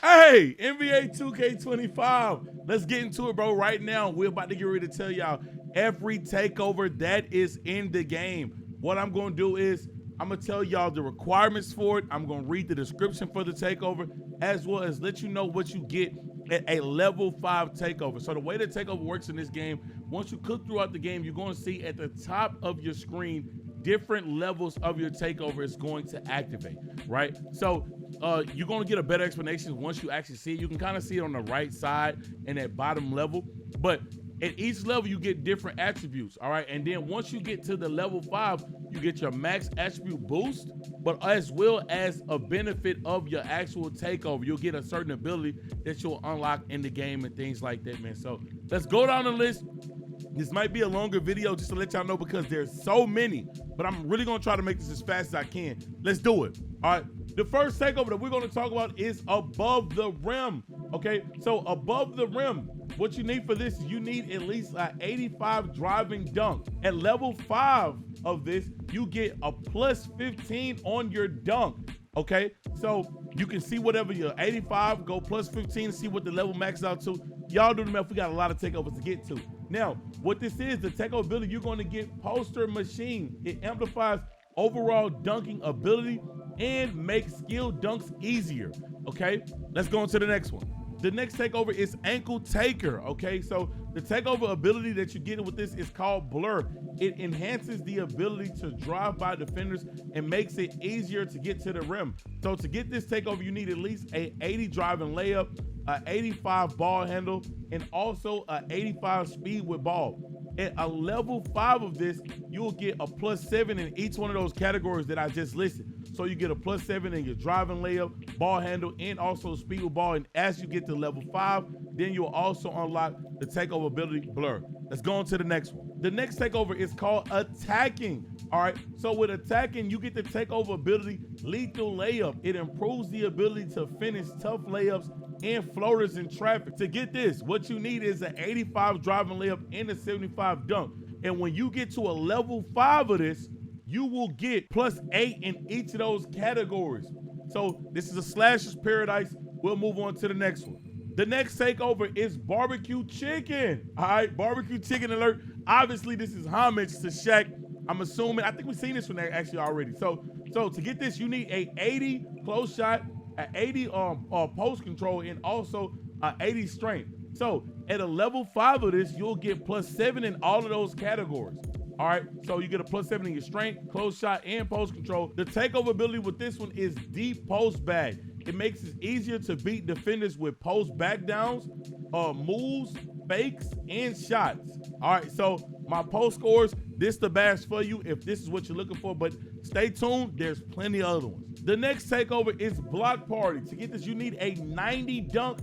Hey, NBA 2K25. Let's get into it, bro. Right now, we're about to get ready to tell y'all every takeover that is in the game. What I'm going to do is I'm going to tell y'all the requirements for it. I'm going to read the description for the takeover, as well as let you know what you get at a level 5 takeover. So the way the takeover works in this game, once you click throughout the game, you're going to see at the top of your screen different levels of your takeover is going to activate, right? So you're going to get a better explanation once you actually see it. You can kind of see it on the right side and at bottom level, but at each level you get different attributes, all right? And then once you get to the level 5, you get your max attribute boost, but as well as a benefit of your actual takeover. You'll get a certain ability that you'll unlock in the game and things like that, man. So let's go down the list. This might be a longer video just to let y'all know because there's so many, but I'm really gonna try to make this as fast as I can. Let's do it, all right? The first takeover that we're gonna talk about is above the rim, okay? So above the rim, what you need for this is you need at least an 85 driving dunk. At level 5 of this, you get a plus 15 on your dunk, okay? So you can see whatever your 85, go plus 15 and see what the level maxes out to. Y'all do the math, we got a lot of takeovers to get to. Now, what this is, the takeover ability, you're going to get Poster Machine. It amplifies overall dunking ability and makes skill dunks easier, okay? Let's go on to the next one. The next takeover is Ankle Taker, okay? So the takeover ability that you get with this is called Blur. It enhances the ability to drive by defenders and makes it easier to get to the rim. So to get this takeover, you need at least a 80 driving layup, a 85 ball handle, and also a 85 speed with ball. At a level 5 of this, you'll get a plus 7 in each one of those categories that I just listed. So you get a plus 7 in your driving layup, ball handle, and also speed with ball. And as you get to level 5, then you'll also unlock the takeover ability Blur. Let's go on to the next one. The next takeover is called Attacking. All right, so with Attacking, you get the takeover ability Lethal Layup. It improves the ability to finish tough layups and floaters in traffic. To get this, what you need is an 85 driving layup and a 75 dunk. And when you get to a level 5 of this, you will get plus 8 in each of those categories. So this is a slasher's paradise. We'll move on to the next one. The next takeover is Barbecue Chicken. All right, Barbecue Chicken alert. Obviously, this is homage to Shaq. I'm assuming, I think we've seen this one actually already. So to get this, you need a 80 close shot, an 80 post control, and also an 80 strength. So at a level 5 of this, you'll get plus 7 in all of those categories. All right, so you get a plus 7 in your strength, close shot, and post control. The takeover ability with this one is Deep Post Bag. It makes it easier to beat defenders with post back downs, moves, fakes, and shots. All right, so my post scores, this the bash for you if this is what you're looking for, but stay tuned, there's plenty of other ones. The next takeover is Block Party. To get this, you need a 90 dunk,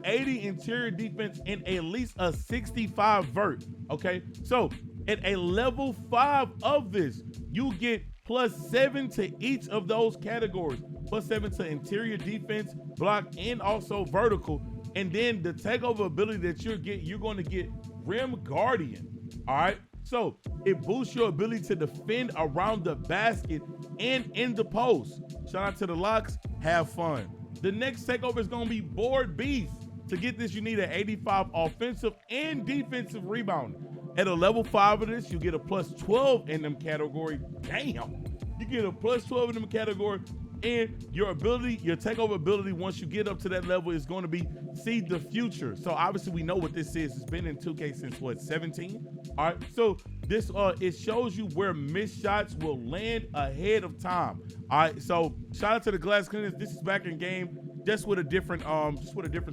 80 interior defense, and at least a 65 vert, okay? So at a level 5 of this, you get plus 7 to each of those categories. Plus 7 to interior defense, block, and also vertical. And then the takeover ability that you're going to get Rim Guardian. All right. So it boosts your ability to defend around the basket and in the post. Shout out to the locks. Have fun. The next takeover is going to be Board Beast. To get this, you need an 85 offensive and defensive rebounding. At a level 5 of this, you get a plus 12 in them category. Damn. You get a plus 12 in them category. And your ability, your takeover ability, once you get up to that level, is going to be See the Future. So obviously we know what this is. It's been in 2K since what, 17? All right. So this it shows you where missed shots will land ahead of time. All right. So shout out to the Glass Cleaners. This is back in game, just with a different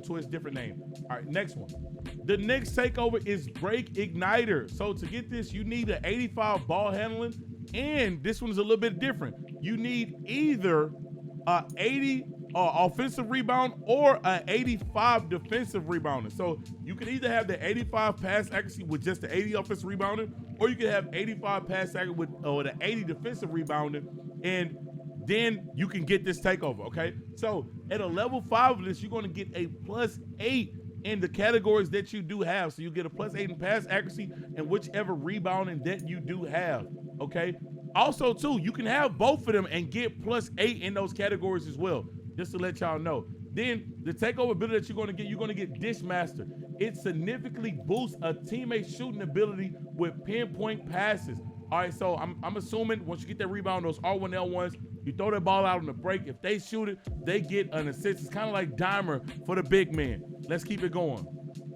twist, different name. All right. Next one. The next takeover is Break Igniter. So to get this, you need an 85 ball handling. And this one's a little bit different. You need either 80 offensive rebound or an 85 defensive rebounding. So you can either have the 85 pass accuracy with just the 80 offensive rebounding, or you can have 85 pass accuracy with the 80 defensive rebounding, and then you can get this takeover, okay? So at a level 5 of this, you're going to get a plus 8 in the categories that you do have. So you get a plus 8 in pass accuracy and whichever rebounding that you do have, okay? Also, too, you can have both of them and get plus 8 in those categories as well, just to let y'all know. Then the takeover ability that you're gonna get Dish Master. It significantly boosts a teammate's shooting ability with pinpoint passes. All right, so I'm assuming once you get that rebound, those R1L1s, you throw that ball out on the break. If they shoot it, they get an assist. It's kind of like Dimer for the big man. Let's keep it going.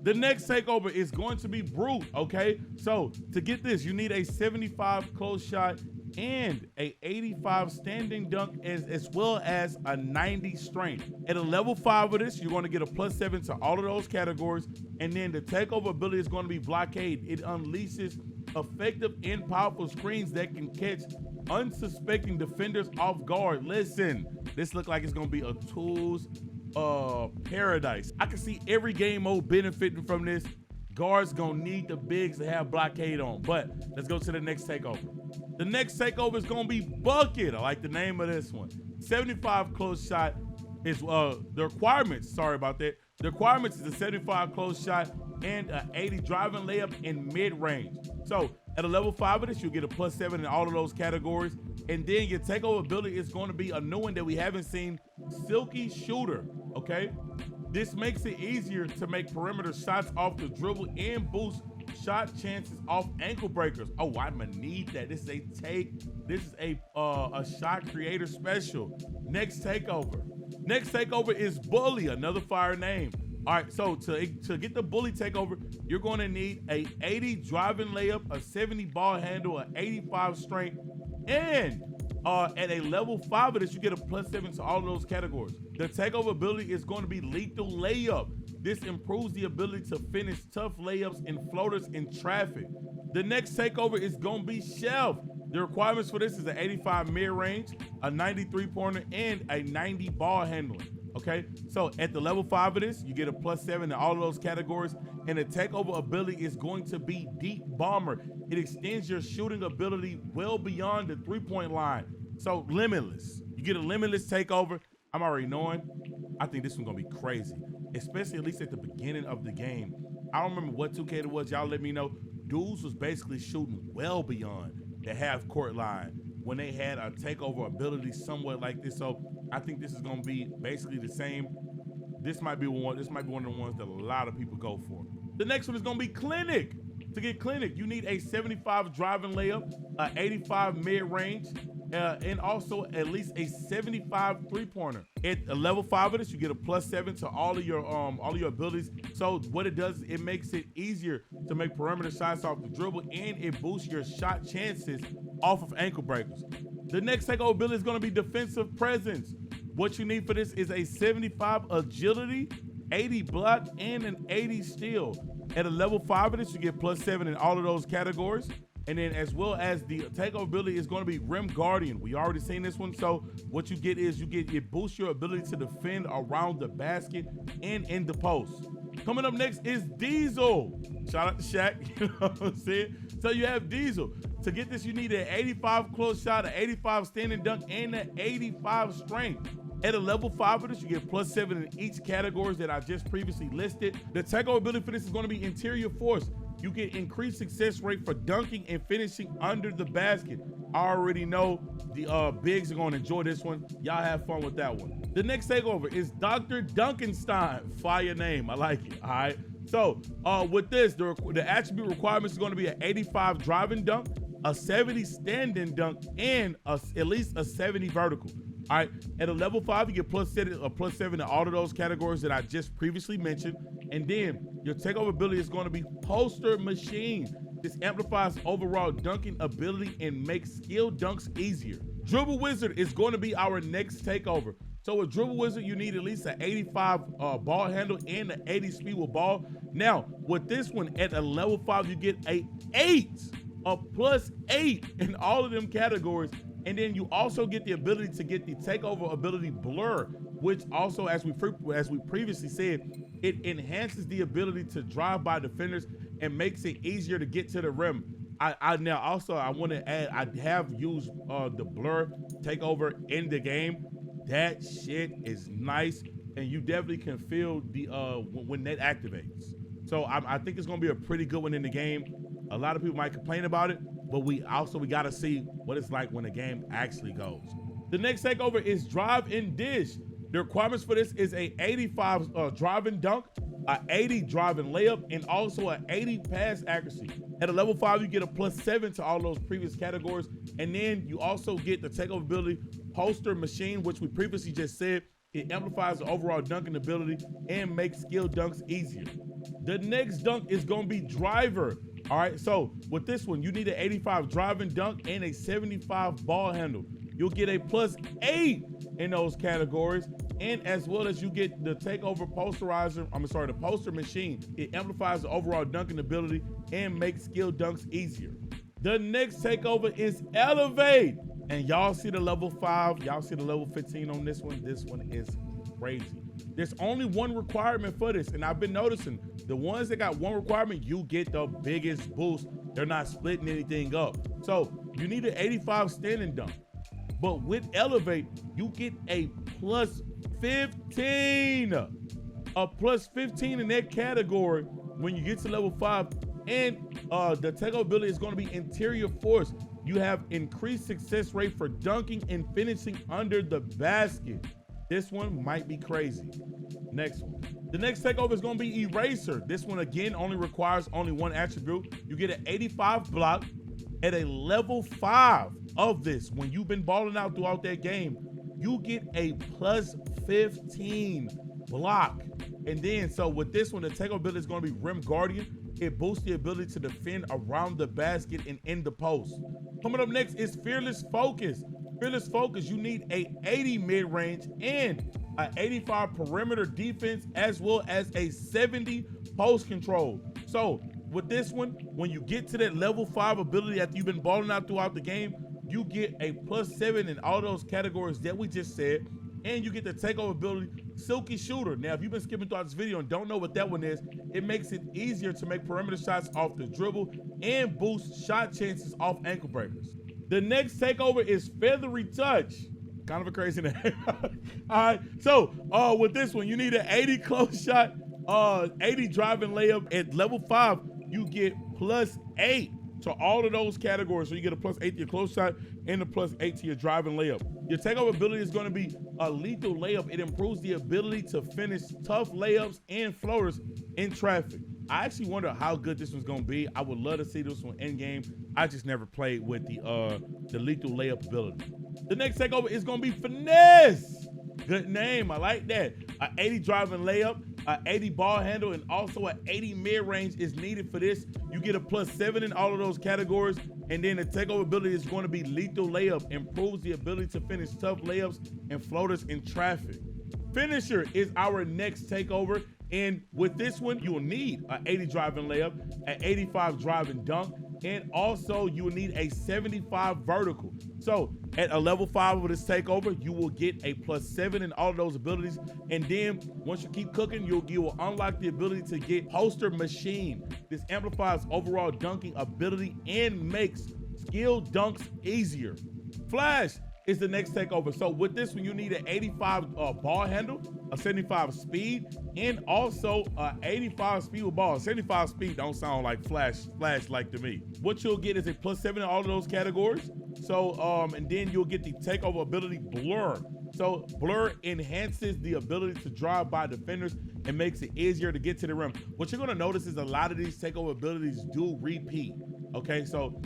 The next takeover is going to be Brute, okay? So to get this, you need a 75 close shot and a 85 standing dunk as well as a 90 strength. At a level 5 of this, you're going to get a +7 to all of those categories. And then the takeover ability is going to be Blockade. It unleashes effective and powerful screens that can catch unsuspecting defenders off guard. Listen, this looks like it's going to be a tools paradise. I can see every game mode benefiting from this. Guards gonna need the bigs to have Blockade on. But let's go to the next takeover. The next takeover is gonna be Bucket. I like the name of this one. 75 close shot is the requirements. Sorry about that. The requirements is a 75 close shot and an 80 driving layup in mid range. So at a level 5 of this, you'll get a +7 in all of those categories. And then your takeover ability is going to be a new one that we haven't seen, Silky Shooter, okay? This makes it easier to make perimeter shots off the dribble and boost shot chances off ankle breakers. Oh, I'm gonna need that. This is a shot creator special. Next takeover is Bully, another fire name. All right, so to get the Bully takeover, you're going to need a 80 driving layup, a 70 ball handle, an 85 strength, and at a level 5 of this, you get a +7 to all of those categories. The takeover ability is going to be Lethal Layup. This improves the ability to finish tough layups and floaters in traffic. The next takeover is going to be Shelf. The requirements for this is an 85 mid-range, a 93 pointer, and a 90 ball handling. Okay, so at the level 5 of this, you get a +7 in all of those categories, and the takeover ability is going to be Deep Bomber. It extends your shooting ability well beyond the 3-point line. So limitless. You get a limitless takeover. I'm already knowing. I think this one's gonna be crazy, especially at least at the beginning of the game. I don't remember what 2K it was. Y'all let me know. Dudes was basically shooting well beyond the half court line when they had a takeover ability somewhat like this. So I think this is gonna be basically the same. This might be one of the ones that a lot of people go for. The next one is gonna be Clinic. To get Clinic, you need a 75 driving layup, 85 mid-range, and also at least a 75 3-pointer. At a level 5 of this, you get a +7 to all of your abilities. So what it does, it makes it easier to make perimeter shots off the dribble, and it boosts your shot chances off of ankle breakers. The next takeover ability is going to be Defensive Presence. What you need for this is a 75 agility, 80 block, and an 80 steal. At a level 5 of this, you get +7 in all of those categories. And then as well as the takeover ability is going to be Rim Guardian. We already seen this one. So what you get is it boosts your ability to defend around the basket and in the post. Coming up next is Diesel. Shout out to Shaq, you know what I'm saying? So you have Diesel. To get this, you need an 85 close shot, an 85 standing dunk, and an 85 strength. At a level 5 of this, you get +7 in each category that I just previously listed. The takeover ability for this is going to be Interior Force. You get increased success rate for dunking and finishing under the basket. I already know the bigs are going to enjoy this one. Y'all have fun with that one. The next takeover is Dr. Dunkenstein. Fire name. I like it. All right. So with this, the attribute requirements is going to be an 85 driving dunk, a 70 standing dunk, and at least a 70 vertical. All right, at a level 5, you get +7 in all of those categories that I just previously mentioned. And then your takeover ability is going to be Poster Machine. This amplifies overall dunking ability and makes skill dunks easier. Dribble Wizard is going to be our next takeover. So with Dribble Wizard, you need at least an 85 ball handle and an 80 speed with ball. Now, with this one, at a level 5, you get a +8 in all of them categories. And then you also get the ability to get the takeover ability Blur, which also, as we previously said, it enhances the ability to drive by defenders and makes it easier to get to the rim. I want to add, I have used the Blur takeover in the game. That shit is nice, and you definitely can feel the when that activates. So I think it's gonna be a pretty good one in the game. A lot of people might complain about it, but we gotta see what it's like when the game actually goes. The next takeover is Drive and Dish. The requirements for this is a 85 driving dunk, a 80 driving layup, and also an 80 pass accuracy. At a level 5, you get a +7 to all those previous categories, and then you also get the takeover ability poster machine, which we previously just said. It amplifies the overall dunking ability and makes skill dunks easier. The next dunk is going to be driver. All right, so with this one, you need an 85 driving dunk and a 75 ball handle. You'll get a +8 in those categories, and as well as you get the takeover posterizer, the poster machine. It amplifies the overall dunking ability and makes skill dunks easier. The next takeover is elevate. And y'all see the level 5, y'all see the level 15 on this one. This one is crazy. There's only one requirement for this, and I've been noticing the ones that got one requirement, you get the biggest boost. They're not splitting anything up. So you need an 85 standing dunk. But with elevate, you get a +15. A +15 in that category when you get to level 5. And the takeover ability is going to be interior force. You have increased success rate for dunking and finishing under the basket. This one might be crazy. Next one. The next takeover is going to be eraser. This one again only requires only one attribute. You get an 85 block. At a level 5 of this, when you've been balling out throughout that game, you get a +15 block. And then, so with this one, the takeover ability is going to be Rim Guardian. It boosts the ability to defend around the basket and in the post. Coming up next is Fearless Focus. Fearless Focus, you need a 80 mid-range and a 85 perimeter defense, as well as a 70 post control. So with this one, when you get to that level 5 ability after you've been balling out throughout the game, you get a +7 in all those categories that we just said, and you get the takeover ability, Silky Shooter. Now, if you've been skipping throughout this video and don't know what that one is, it makes it easier to make perimeter shots off the dribble and boost shot chances off ankle breakers. The next takeover is Feathery Touch. Kind of a crazy name. All right, so with this one, you need an 80 close shot, 80 driving layup. At level 5, you get +8 to all of those categories. So you get a +8 to your close shot and a +8 to your driving layup. Your takeover ability is going to be a lethal layup. It improves the ability to finish tough layups and floaters in traffic. I actually wonder how good this one's going to be. I would love to see this one in game. I just never played with the lethal layup ability. The next takeover is going to be Finesse. Good name, I like that. A 80 driving layup, a 80 ball handle, and also an 80 mid-range is needed for this. You get a +7 in all of those categories, and then the takeover ability is going to be lethal layup, improves the ability to finish tough layups and floaters in traffic. Finisher is our next takeover, and with this one, you will need an 80 driving layup, an 85 driving dunk, and also you will need a 75 vertical. So at a level 5 of this takeover, you will get a +7 in all of those abilities. And then once you keep cooking, you will unlock the ability to get poster machine. This amplifies overall dunking ability and makes skill dunks easier. Flash is the next takeover. So with this one, you need an 85 ball handle, a 75 speed, and also 85 speed with ball. 75 speed don't sound like flash like to me. What you'll get is a +7 in all of those categories. So and then you'll get the takeover ability Blur. So Blur enhances the ability to drive by defenders and makes it easier to get to the rim. What you're gonna notice is a lot of these takeover abilities do repeat. Okay, so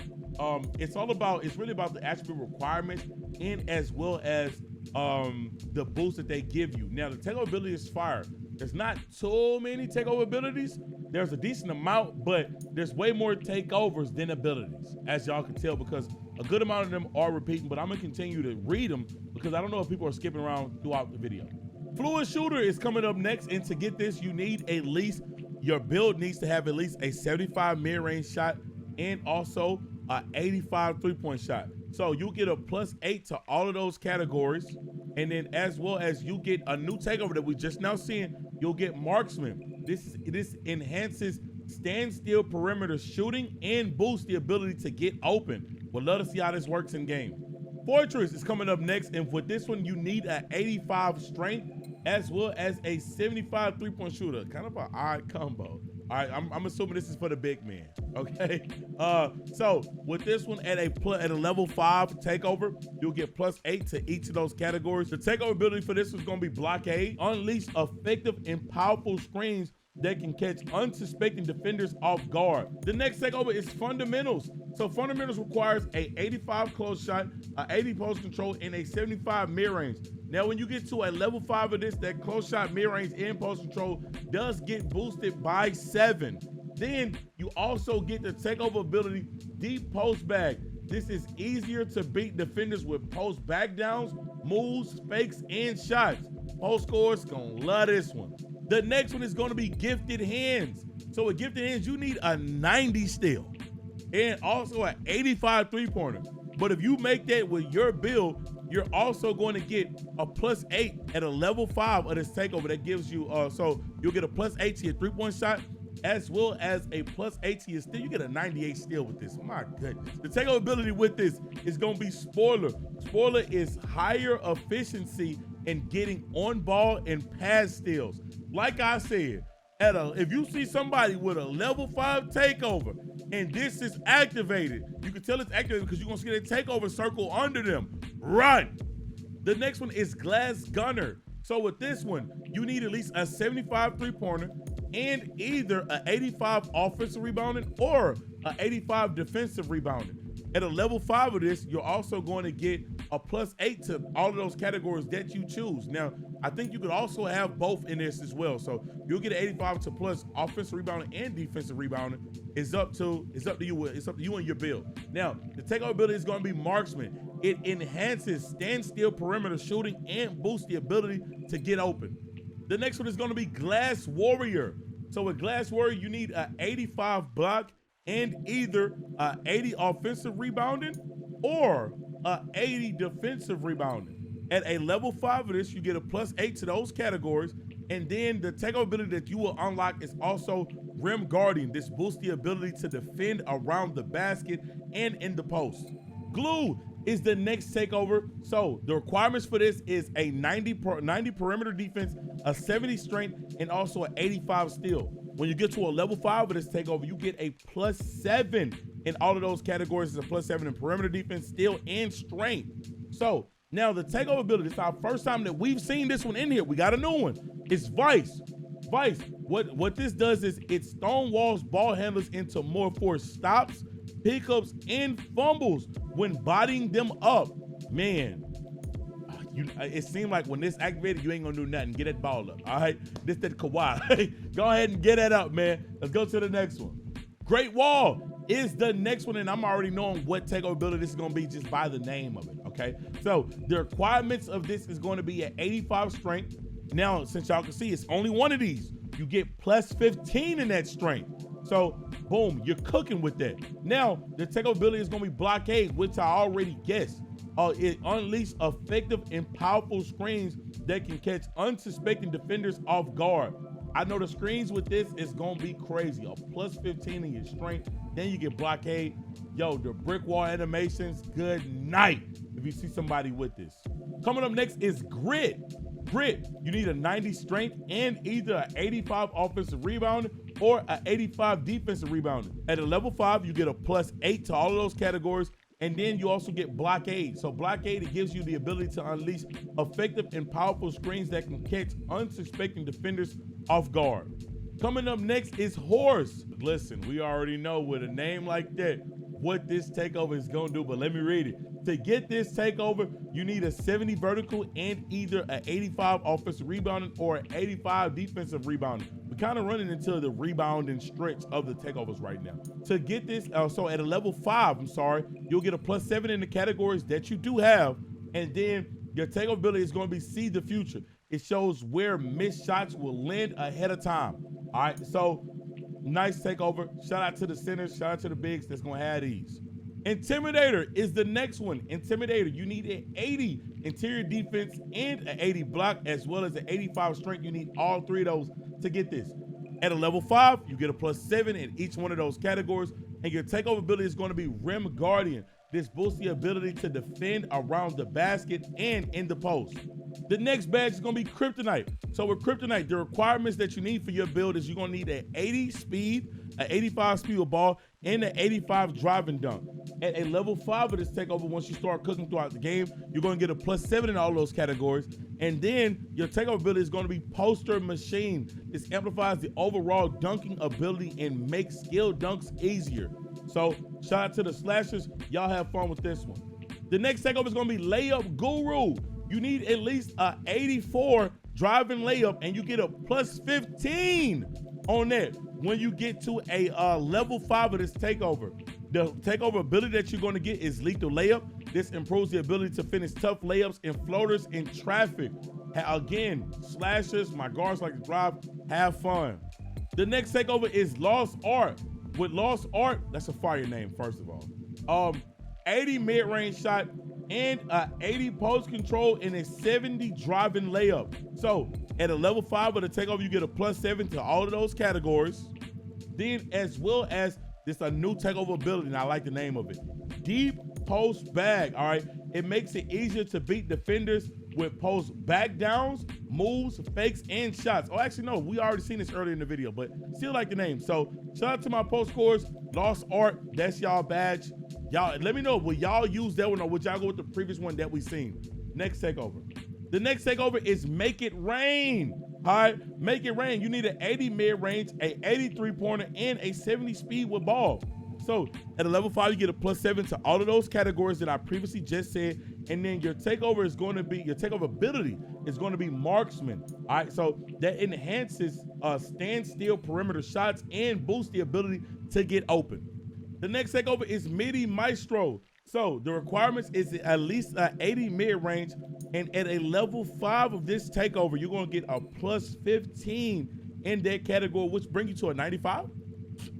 it's really about the attribute requirements and as well as the boost that they give you. Now the takeover ability is fire. There's not too many takeover abilities. There's a decent amount, but there's way more takeovers than abilities, as y'all can tell, because a good amount of them are repeating, but I'm gonna continue to read them because I don't know if people are skipping around throughout the video. Fluid Shooter is coming up next, and to get this, you need at least, your build needs to have at least a 75 mid-range shot and also a 85 three-point shot. So you get a +8 to all of those categories. And then as well as you get a new takeover that we just now seeing, you'll get Marksman. This enhances standstill perimeter shooting and boosts the ability to get open. We'll love to see how this works in game. Fortress is coming up next, and with this one, you need an 85 strength as well as a 75 three-point shooter. Kind of an odd combo. All right, I'm assuming this is for the big man, okay? So with this one at a level 5 takeover, you'll get +8 to each of those categories. The takeover ability for this is gonna be blockade. Unleash effective and powerful screens that can catch unsuspecting defenders off guard. The next takeover is fundamentals. So fundamentals requires a 85 close shot, a 80 post control, and a 75 mid-range. Now, when you get to a level 5 of this, that close shot, mid-range, and post control does get boosted by 7. Then you also get the takeover ability, deep post bag. This is easier to beat defenders with post back downs, moves, fakes, and shots. Post scorers gonna love this one. The next one is gonna be gifted hands. So with gifted hands, you need a 90 steal and also an 85 three-pointer. But if you make that with your build, you're also going to get a +8 at a level 5 of this takeover. That gives you, so you'll get a +8 to your three-point shot, as well as a +8 to your steal. You get a 98 steal with this. My goodness. The takeover ability with this is going to be spoiler. Spoiler is higher efficiency in getting on ball and pass steals. Like I said, if you see somebody with a level 5 takeover and this is activated, you can tell it's activated because you're gonna see a takeover circle under them. Run. The next one is glass gunner. So with this one, you need at least a 75 three-pointer and either a 85 offensive rebounding or a 85 defensive rebounding. At a level 5 of this, you're also going to get a +8 to all of those categories that you choose. Now, I think you could also have both in this as well. So you'll get an 85 to plus offensive rebounding and defensive rebounding. It's up to you. It's up to you and your build. Now, the takeover ability is going to be marksman. It enhances standstill perimeter shooting and boosts the ability to get open. The next one is going to be glass warrior. So with glass warrior, you need an 85 block and either a 80 offensive rebounding or a 80 defensive rebounding. At a level 5 of this, you get a +8 to those categories. And then the takeover ability that you will unlock is also Rim Guardian. This boosts the ability to defend around the basket and in the post. Glue is the next takeover. So the requirements for this is a 90 perimeter defense, a 70 strength, and also an 85 steal. When you get to a level 5 of this takeover, you get a +7 in all of those categories. It's a +7 in perimeter defense, steal, and strength. So now the takeover ability, it's our first time that we've seen this one in here. We got a new one. It's Vice. Vice, what this does is it stonewalls ball handlers into more forced stops, pickups, and fumbles when bodying them up. Man, it seemed like when this activated, you ain't gonna do nothing. Get that ball up, all right? This that Kawhi. Go ahead and get that up, man. Let's go to the next one. Great Wall is the next one, and I'm already knowing what takeover ability this is gonna be just by the name of it, okay? So the requirements of this is gonna be at 85 strength. Now, since y'all can see, it's only one of these. You get +15 in that strength. So, boom, you're cooking with that. Now, the takeover ability is gonna be blockade, which I already guessed. It unleashes effective and powerful screens that can catch unsuspecting defenders off guard. I know the screens with this is gonna be crazy. A +15 in your strength, then you get blockade. Yo, the brick wall animations, good night if you see somebody with this. Coming up next is grit. Grit, you need a 90 strength and either an 85 offensive rebounding or an 85 defensive rebounding. At a level 5, you get a +8 to all of those categories. And then you also get blockade. So blockade, it gives you the ability to unleash effective and powerful screens that can catch unsuspecting defenders off guard. Coming up next is Horse. Listen, we already know with a name like that, what this takeover is gonna do, but let me read it. To get this takeover, you need a 70 vertical and either an 85 offensive rebounding or an 85 defensive rebounding. We're kind of running into the rebounding stretch of the takeovers right now. To get this, so at a level 5, you'll get a +7 in the categories that you do have, and then your takeover ability is going to be See the Future. It shows where missed shots will land ahead of time. All right, so nice takeover. Shout out to the centers, shout out to the bigs that's going to have these. Intimidator is the next one. Intimidator, you need an 80 interior defense and an 80 block, as well as an 85 strength. You need all 3 of those to get this. At a level 5, you get a +7 in each one of those categories, and your takeover ability is going to be Rim Guardian. This boosts the ability to defend around the basket and in the post. The next badge is gonna be Kryptonite. So with Kryptonite, the requirements that you need for your build is you're gonna need an 80 speed, an 85 speed with ball, and an 85 drive and dunk. At a level 5 of this takeover, once you start cooking throughout the game, you're gonna get a +7 in all those categories. And then your takeover ability is gonna be Poster Machine. This amplifies the overall dunking ability and makes skill dunks easier. So shout out to the slashers, y'all have fun with this one. The next takeover is gonna be Layup Guru. You need at least a 84 driving layup and you get a +15 on that when you get to a level 5 of this takeover. The takeover ability that you're going to get is Lethal Layup. This improves the ability to finish tough layups and floaters in traffic. Again, slashers, my guards like to drive, have fun. The next takeover is Lost Art. With Lost Art, that's a fire name, first of all. 80 mid-range shot and a 80 post control and a 70 driving layup. So at a level 5 of the takeover, you get a +7 to all of those categories. Then as well as this a new takeover ability, and I like the name of it. Deep post bag, all right? It makes it easier to beat defenders with post back downs, moves, fakes, and shots. Oh, actually, no, we already seen this earlier in the video, but still like the name. So shout out to my post scores, Lost Art, that's y'all badge. Y'all, let me know, will y'all use that one or would y'all go with the previous one that we seen? Next takeover. The next takeover is Make It Rain. All right, Make It Rain. You need an 80 mid-range, a 83 pointer, and a 70 speed with ball. So at a level 5, you get a +7 to all of those categories that I previously just said. And then your takeover is going to be, your takeover ability is going to be Marksman. All right, so that enhances standstill perimeter shots and boosts the ability to get open. The next takeover is Midi Maestro. So the requirements is at least an 80 mid-range, and at a level 5 of this takeover, you're gonna get a +15 in that category, which brings you to a 95.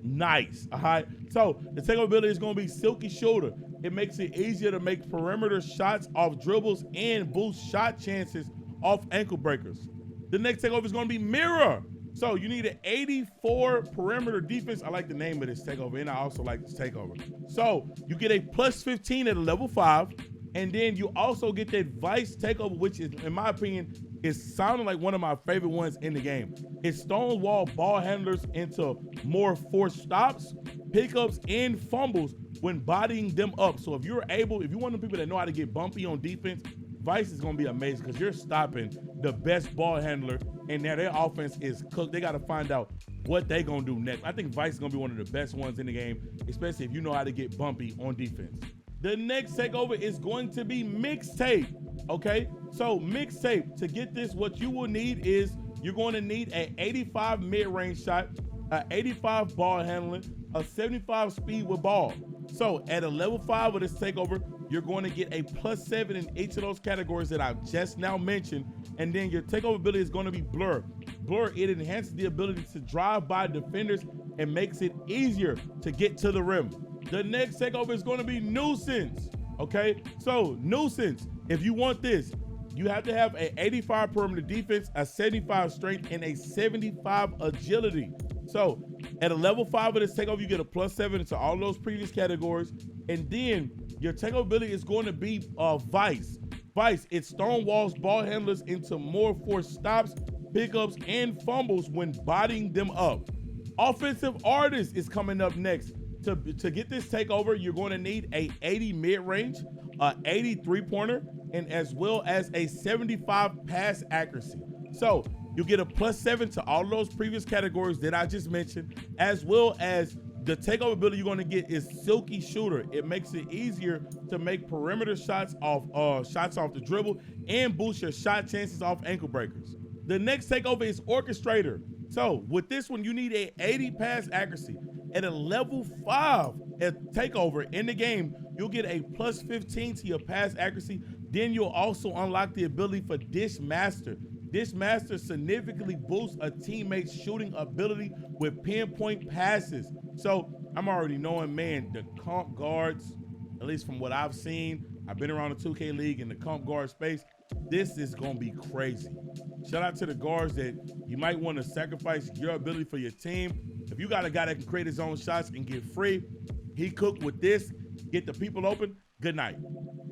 Nice, all right? So the takeover ability is gonna be Silky Shooter. It makes it easier to make perimeter shots off dribbles and boost shot chances off ankle breakers. The next takeover is gonna be Mirror. So you need an 84 perimeter defense. I like the name of this takeover, and I also like this takeover. So you get a +15 at a level 5, and then you also get that Vice takeover, which is, in my opinion, is sounding like one of my favorite ones in the game. It stonewall ball handlers into more forced stops, pickups, and fumbles when bodying them up. So if you're able, if you're one of the people that know how to get bumpy on defense, Vice is gonna be amazing because you're stopping the best ball handler, and now their offense is cooked. They gotta find out what they gonna do next. I think Vice is gonna be one of the best ones in the game, especially if you know how to get bumpy on defense. The next takeover is going to be Mixtape, okay? So Mixtape, to get this, what you will need is you're going to need an 85 mid-range shot, an 85 ball handling, a 75 speed with ball. So at a level 5 of this takeover, you're going to get a +7 in each of those categories that I've just now mentioned. And then your takeover ability is going to be Blur. Blur, it enhances the ability to drive by defenders and makes it easier to get to the rim. The next takeover is going to be Nuisance, okay? So Nuisance, if you want this, you have to have an 85 perimeter defense, a 75 strength, and a 75 agility. So at a level 5 of this takeover, you get a +7 to all those previous categories. And then your takeover ability is going to be Vice. Vice, it stonewalls ball handlers into more forced stops, pickups, and fumbles when bodying them up. Offensive Artist is coming up next. To get this takeover, you're going to need a 80 mid-range, a 80 3-pointer, and as well as a 75 pass accuracy. So you get a +7 to all those previous categories that I just mentioned, as well as the takeover ability you're going to get is Silky Shooter. It makes it easier to make perimeter shots off the dribble and boost your shot chances off ankle breakers. The next takeover is Orchestrator. So with this one, you need a 80 pass accuracy. At a level 5 at takeover in the game, you'll get a +15 to your pass accuracy. Then you'll also unlock the ability for Dish Master. Dish Master significantly boosts a teammate's shooting ability with pinpoint passes. So I'm already knowing, man, the comp guards, at least from what I've seen, I've been around the 2K League in the comp guard space, this is gonna be crazy. Shout out to the guards that you might want to sacrifice your ability for your team. If you got a guy that can create his own shots and get free, he cooked with this, get the people open, good night.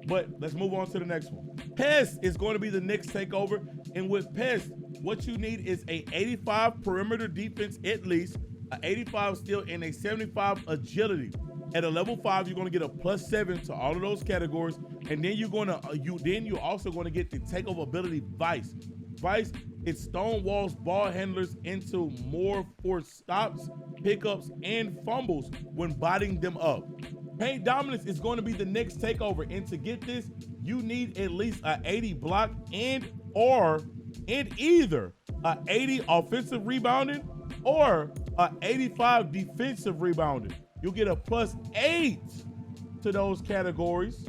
But let's move on to the next one. Pest is going to be the next takeover. And with Pest, what you need is a 85 perimeter defense at least, a 85 steal, and a 75 agility. At a level 5, you're going to get a +7 to all of those categories, and then you're also going to get the takeover ability Vice. Vice, it stonewalls ball handlers into more forced stops, pickups, and fumbles when botting them up. Paint Dominance is going to be the next takeover, and to get this, you need at least a 80 block and either a 80 offensive rebounding or a 85 defensive rebounding. You'll get a +8 to those categories,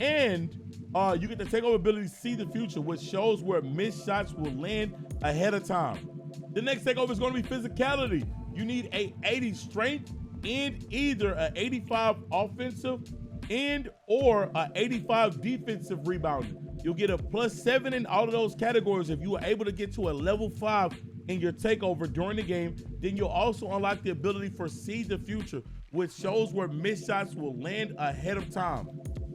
and you get the takeover ability See the Future, which shows where missed shots will land ahead of time. The next takeover is going to be Physicality. You need a 80 strength and either a 85 offensive and or a 85 defensive rebounding. You'll get a +7 in all of those categories. If you are able to get to a level 5 in your takeover during the game, then you'll also unlock the ability for See the Future, which shows where missed shots will land ahead of time.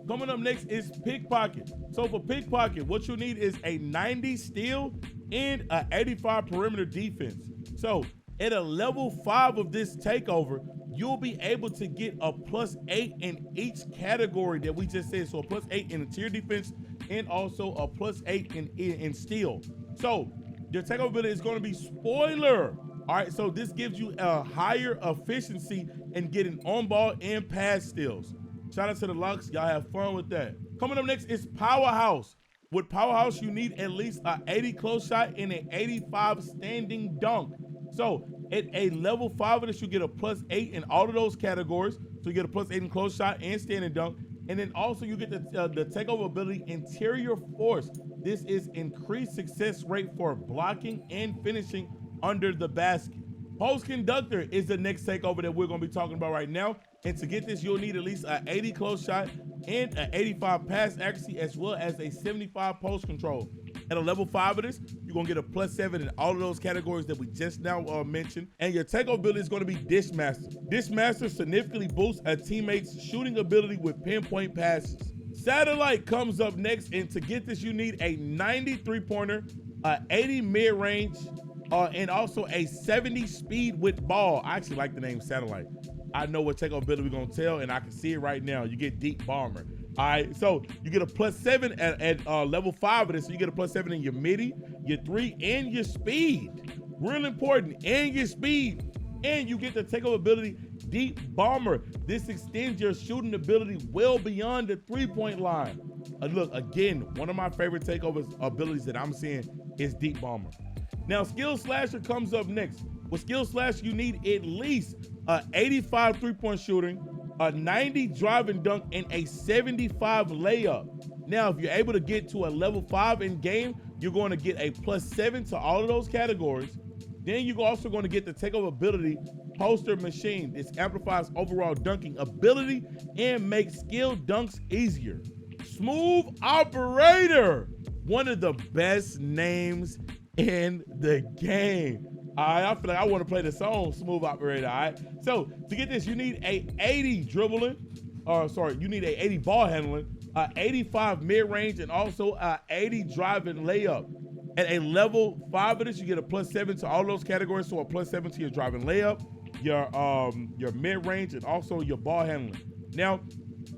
Coming up next is Pickpocket. So for Pickpocket, what you need is a 90 steal and a 85 perimeter defense. So at a level 5 of this takeover, you'll be able to get a +8 in each category that we just said. So a +8 in interior defense and also a +8 in steal. So your takeover ability is going to be Spoiler. All right, so this gives you a higher efficiency in getting on ball and pass steals. Shout out to the Lux, y'all have fun with that. Coming up next is Powerhouse. With Powerhouse, you need at least a 80 close shot and an 85 standing dunk. So at a level 5 of this, you get a +8 in all of those categories. So you get a +8 in close shot and standing dunk. And then also you get the takeover ability Interior Force. This is increased success rate for blocking and finishing under the basket. Post Conductor is the next takeover that we're going to be talking about right now. And to get this, you'll need at least an 80 close shot and an 85 pass accuracy, as well as a 75 post control. At a level 5 of this, you're going to get a +7 in all of those categories that we just now mentioned. And your takeover ability is going to be Dish Master. Dish Master significantly boosts a teammate's shooting ability with pinpoint passes. Satellite comes up next, and to get this, you need a 90 3-pointer, a 80 mid-range, and also a 70 speed with ball. I actually like the name Satellite. I know what takeover ability we're going to tell, and I can see it right now. You get Deep Bomber. All right, so you get a +7 at level 5 of this. So you get a +7 in your midi, your 3, and your speed. Real important, and your speed. And you get the takeover ability Deep Bomber. This extends your shooting ability well beyond the 3-point line. Look, again, one of my favorite takeover abilities that I'm seeing is Deep Bomber. Now, Skill Slasher comes up next. With Skill Slash, you need at least a 85 3-point shooting, a 90 drive and dunk, and a 75 layup. Now, if you're able to get to a level 5 in game, you're going to get a +7 to all of those categories. Then you're also going to get the takeover ability Poster Machine. This amplifies overall dunking ability and makes skill dunks easier. Smooth Operator, one of the best names in the game. All right, I feel like I want to play the song Smooth Operator. All right, so to get this, you need a 80 dribbling, you need a 80 ball handling, 85 mid-range, and also a 80 driving layup. At a level 5 of this, you get a +7 to all those categories. So a +7 to your driving layup, your mid-range, and also your ball handling. Now,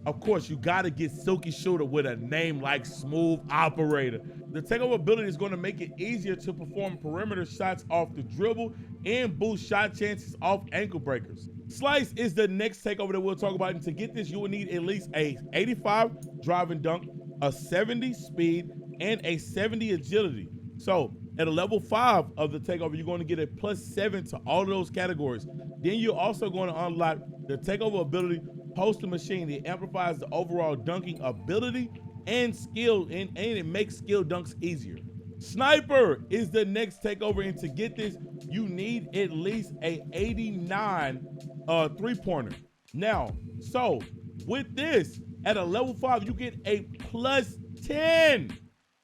of course, you got to get Silky Shooter with a name like Smooth Operator. The takeover ability is going to make it easier to perform perimeter shots off the dribble and boost shot chances off ankle breakers. Slice is the next takeover that we'll talk about. And to get this, you will need at least a 85 drive and dunk, a 70 speed, and a 70 agility. So at a level 5 of the takeover, you're going to get a +7 to all of those categories. Then you're also going to unlock the takeover ability Poster Machine. It amplifies the overall dunking ability and skill, and it makes skill dunks easier. Sniper is the next takeover, and to get this, you need at least a 89 3-pointer. Now, so with this, at a level 5, you get a +10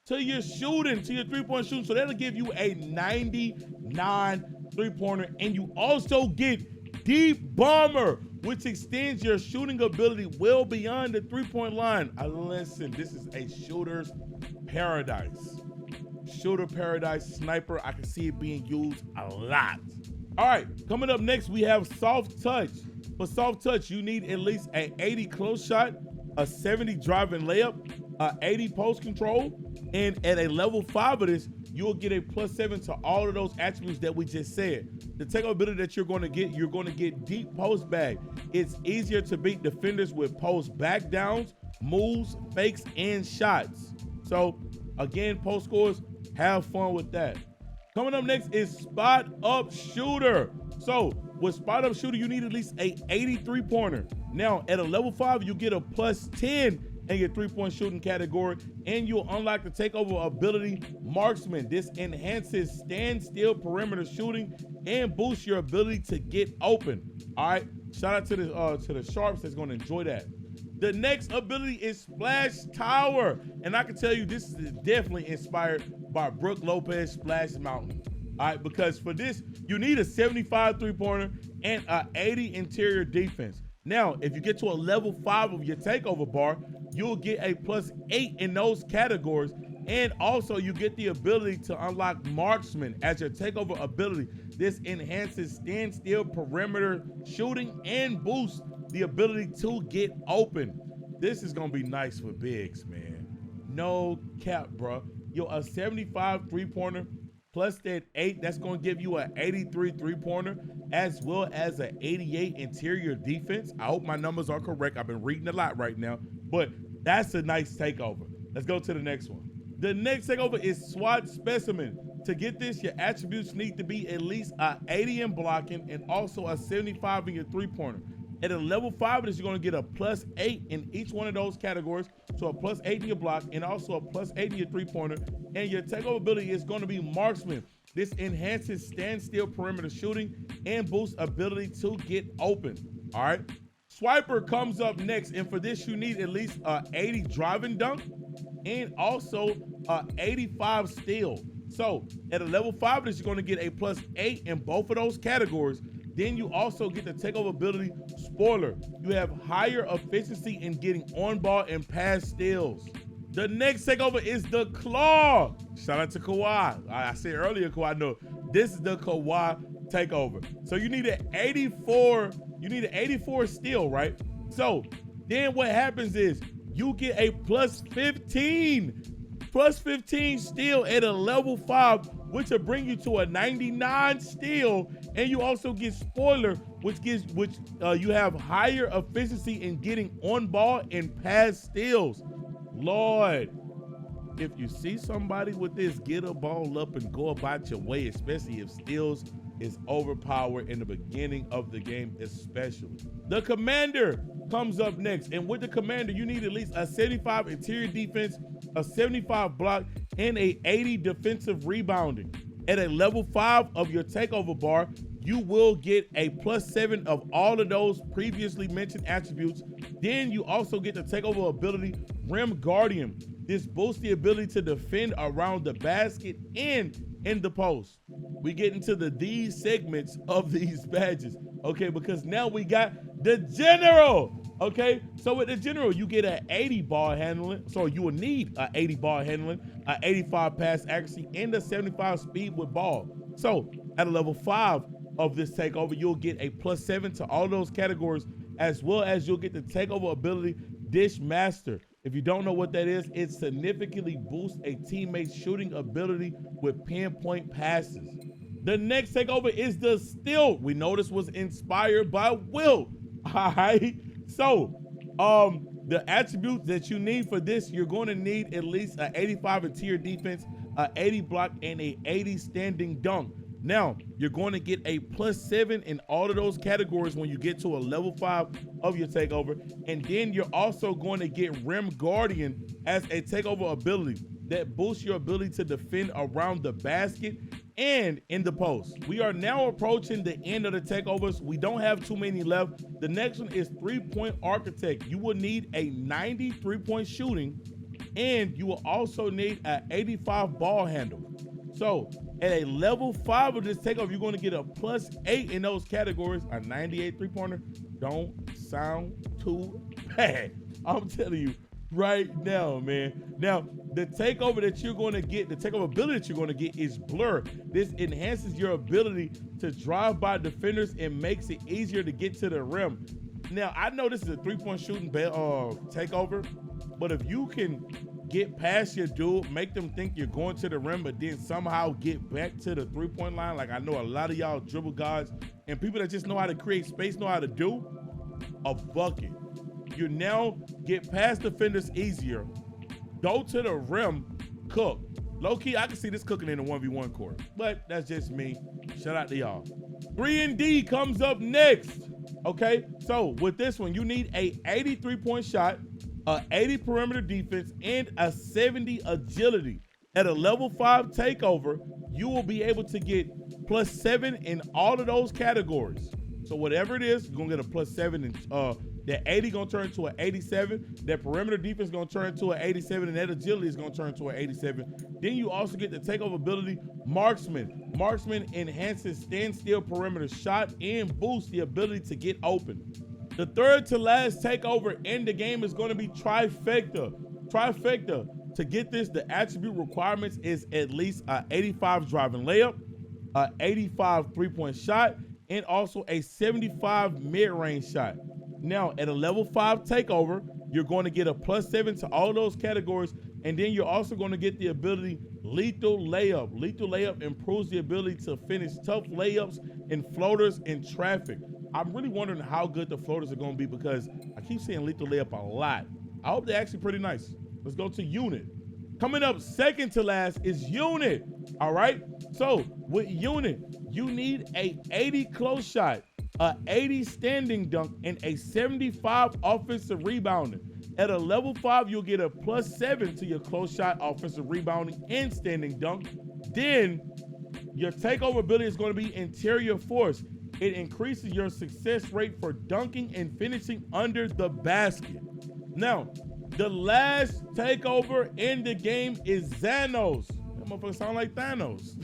to your shooting, to your 3-point shooting. So that'll give you a 99 3-pointer, and you also get Deep Bomber, which extends your shooting ability well beyond the three-point line. Listen, this is a shooter's paradise. Shooter paradise, sniper. I can see it being used a lot. All right, coming up next, we have soft touch. For soft touch, you need at least an 80 close shot, a 70 driving layup, a 80 post control, and at a level 5 of this, you'll get a +7 to all of those attributes that we just said. The takeover ability that you're going to get deep post bag. It's easier to beat defenders with post back downs, moves, fakes, and shots. So again, post scores, have fun with that. Coming up next is spot up shooter. So with spot up shooter, you need at least a 83 pointer. Now at a level 5, you get a +10 in your 3-point shooting category, and you'll unlock the takeover ability Marksman. This enhances standstill perimeter shooting and boosts your ability to get open. All right, shout out to the Sharps that's going to enjoy that. The next ability is Splash Tower, and I can tell you this is definitely inspired by Brook Lopez Splash Mountain. All right, because for this, you need a 75 3-pointer and a 80 interior defense. Now, if you get to a level 5 of your takeover bar, you'll get a +8 in those categories, and also you get the ability to unlock Marksman as your takeover ability. This enhances standstill perimeter shooting and boosts the ability to get open. This is gonna be nice for bigs, man. No cap, bro. Yo, a 75 3-pointer plus that 8, that's gonna give you an 83 3-pointer as well as an 88 interior defense. I hope my numbers are correct. I've been reading a lot right now, but that's a nice takeover. Let's go to the next one. The next takeover is SWAT Specimen. To get this, your attributes need to be at least a 80 in blocking and also a 75 in your 3-pointer. At a level 5 of this, you're going to get a +8 in each one of those categories. So a +8 in your block and also a +8 in your 3-pointer. And your takeover ability is going to be Marksman. This enhances standstill perimeter shooting and boosts ability to get open. All right. Swiper comes up next. And for this, you need at least a 80 driving dunk and also a 85 steal. So at a level 5 of this, you're going to get a +8 in both of those categories. Then you also get the takeover ability Spoiler. You have higher efficiency in getting on ball and pass steals. The next takeover is the Claw. Shout out to Kawhi. I said earlier, Kawhi, no, this is the Kawhi takeover. So you need an 84, steal, right? So then what happens is you get a +15 steal at a level 5, which will bring you to a 99 steal, and you also get Spoiler, which you have higher efficiency in getting on ball and pass steals. Lord, if you see somebody with this, get a ball up and go about your way, especially if steals is overpowered in the beginning of the game, especially. The Commander comes up next, and with the Commander, you need at least a 75 interior defense, a 75 block, and a 80 defensive rebounding. At a level 5 of your takeover bar, you will get a +7 of all of those previously mentioned attributes. Then you also get the takeover ability Rim Guardian. This boosts the ability to defend around the basket and in the post. We get into these segments of these badges, okay? Because now we got the General, okay? So with the General, you get an 80 ball handling. So you will need an 80 ball handling, an 85 pass accuracy, and a 75 speed with ball. So at a level 5 of this takeover, you'll get a +7 to all those categories, as well as you'll get the takeover ability Dish Master. If you don't know what that is, it significantly boosts a teammate's shooting ability with pinpoint passes. The next takeover is the Steal. We know this was inspired by Will. All right. So the attributes that you need for this, you're going to need at least an 85 interior defense, an 80 block, and a 80 standing dunk. Now, you're going to get a +7 in all of those categories when you get to a level 5 of your takeover. And then you're also going to get Rim Guardian as a takeover ability that boosts your ability to defend around the basket and in the post. We are now approaching the end of the takeovers. We don't have too many left. The next one is 3-point Architect. You will need a 90 3-point shooting, and you will also need an 85 ball handle. So At a level 5 of this takeover, you're going to get a +8 in those categories. A 98 3-pointer don't sound too bad. I'm telling you right now, man. Now, the takeover that you're going to get, the takeover ability that you're going to get is Blur. This enhances your ability to drive by defenders and makes it easier to get to the rim. Now, I know this is a 3-point shooting takeover, but if you can get past your dude, make them think you're going to the rim, but then somehow get back to the 3-point line, like I know a lot of y'all dribble guys and people that just know how to create space, know how to do a bucket. You now get past defenders easier, go to the rim, cook. Low-key, I can see this cooking in a 1v1 court, but that's just me. Shout out to y'all. 3-and-D comes up next, okay? So with this one, you need a 83-point shot, a 80 perimeter defense, and a 70 agility. At a level 5 takeover, you will be able to get +7 in all of those categories. So whatever it is, you're gonna get a +7, and that 80 gonna turn to an 87. That perimeter defense gonna turn to an 87, and that agility is gonna turn to an 87. Then you also get the takeover ability, Marksman. Marksman enhances standstill perimeter shot and boosts the ability to get open. The third to last takeover in the game is going to be Trifecta. Trifecta, to get this, the attribute requirements is at least a 85 driving layup, a 85 3-point shot, and also a 75 mid-range shot. Now, at a level 5 takeover, you're going to get a +7 to all those categories, and then you're also going to get the ability Lethal Layup. Lethal Layup improves the ability to finish tough layups and floaters in traffic. I'm really wondering how good the floaters are going to be because I keep seeing Lethal Layup a lot. I hope they're actually pretty nice. Let's go to Unit. Coming up second to last is Unit, all right? So with Unit, you need a 80 close shot, a 80 standing dunk, and a 75 offensive rebounding. At a level 5, you'll get a +7 to your close shot, offensive rebounding, and standing dunk. Then your takeover ability is going to be Interior Force. It increases your success rate for dunking and finishing under the basket. Now, the last takeover in the game is Xanos. That motherfucker sound like Thanos.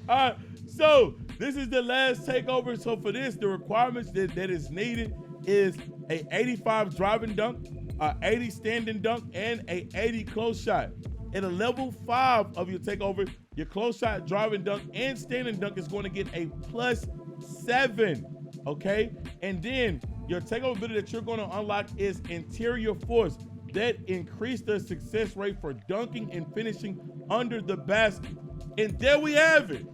All right, so this is the last takeover. So for this, the requirements that is needed is a 85 driving dunk, a 80 standing dunk, and a 80 close shot. At a level 5 of your takeover, your close shot, driving dunk, and standing dunk is going to get a +7, okay? And then your takeover ability that you're going to unlock is Interior Force. That increased the success rate for dunking and finishing under the basket. And there we have it.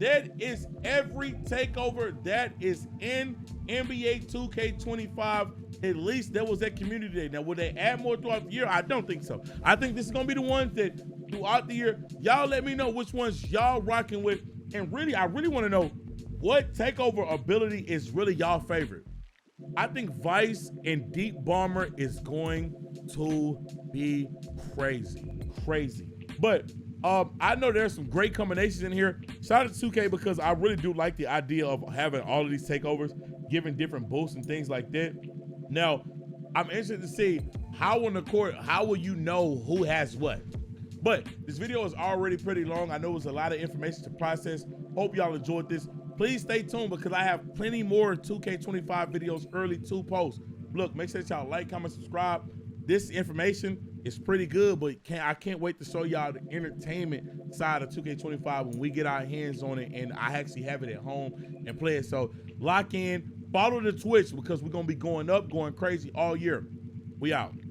That is every takeover that is in NBA 2K25. At least that was at Community Day. Now, will they add more throughout the year? I don't think so. I think this is going to be the ones that throughout the year, y'all let me know which ones y'all rocking with. And really, I really want to know what takeover ability is really y'all favorite. I think Vice and Deep Bomber is going to be crazy. But I know there's some great combinations in here. Shout out to 2K because I really do like the idea of having all of these takeovers, giving different boosts and things like that. Now, I'm interested to see how on the court, how will you know who has what? But this video is already pretty long. I know it's a lot of information to process. Hope y'all enjoyed this. Please stay tuned because I have plenty more 2K25 videos early to post. Look, make sure that y'all like, comment, subscribe. This information is pretty good, but I can't wait to show y'all the entertainment side of 2K25 when we get our hands on it and I actually have it at home and play it. So lock in, follow the Twitch because we're going to be going up, going crazy all year. We out.